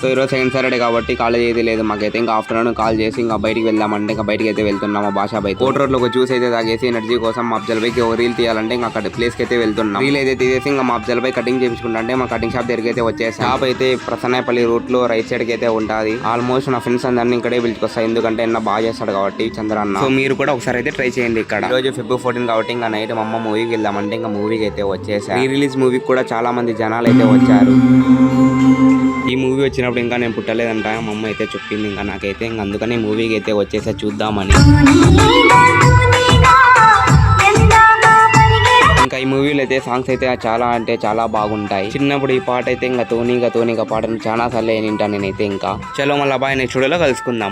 So ఈరోజు second Saturday కాబట్టి college అయితే లేదు మాకైతే. ఇంకా ఆఫ్టర్నూన్ కాల్ చేసి ఇంకా బయటికి వెళ్దామంటే ఇంకా బయటికి అయితే వెళ్తున్నాం. మా భాష బయట కోట్ రోడ్ లో ఒక జ్యూస్ అయితే తాగేసి ఎనర్జీ కోసం మా అఫ్జల్ బైకి ఒక రీల్ తీయాలంటే ఇంకా అక్కడ ప్లేస్ కి అయితే వెళ్తున్నాం. రీల్ అయితే తీసేసి ఇంకా మా అఫ్జల్ బై కటింగ్ చేయించుకుంటే మా కటింగ్ షాప్ దగ్గరికి అయితే వచ్చేసి షాప్ అయితే ప్రసన్నపల్లి రూట్ లో రైట్ సైడ్ కి అయితే ఉంటది. ఆల్మోస్ట్ నా ఫ్రెండ్స్ అందరినీ ఇక్కడే పిలుచుకొస్తాయి, ఎందుకంటే ఎన్న బాగా చేస్తాడు కాబట్టి చంద్ర అన్న. సో మీరు కూడా ఒకసారి అయితే ట్రై చేయండి. ఇక్కడ ఈ రోజు Feb 14 కాబట్టి ఇంకా నైట్ మా అమ్మ మూవీకి వెళ్దామంటే ఇంకా మూవీకి అయితే వచ్చేసా. రీ రిలీజ్ మూవీకి కూడా చాలా మంది జనాలు అయితే వచ్చారు. ఈ మూవీ వచ్చినప్పుడు ఇంకా నేను పుట్టలేదంట మా అమ్మ అయితే చెప్పింది. ఇంకా నాకైతే ఇంకా అందుకని మూవీకి అయితే వచ్చేసా చూద్దామని. ఇంకా ఈ మూవీలో అయితే సాంగ్స్ అయితే చాలా అంటే చాలా బాగుంటాయి. చిన్నప్పుడు ఈ పాట అయితే ఇంకా తోనిగా పాటను చాలా సార్లు వింటాను నేనైతే. ఇంకా చలో మళ్ళీ బాయ్ నెక్స్ట్ వీడియోలో కలుసుకుందాం.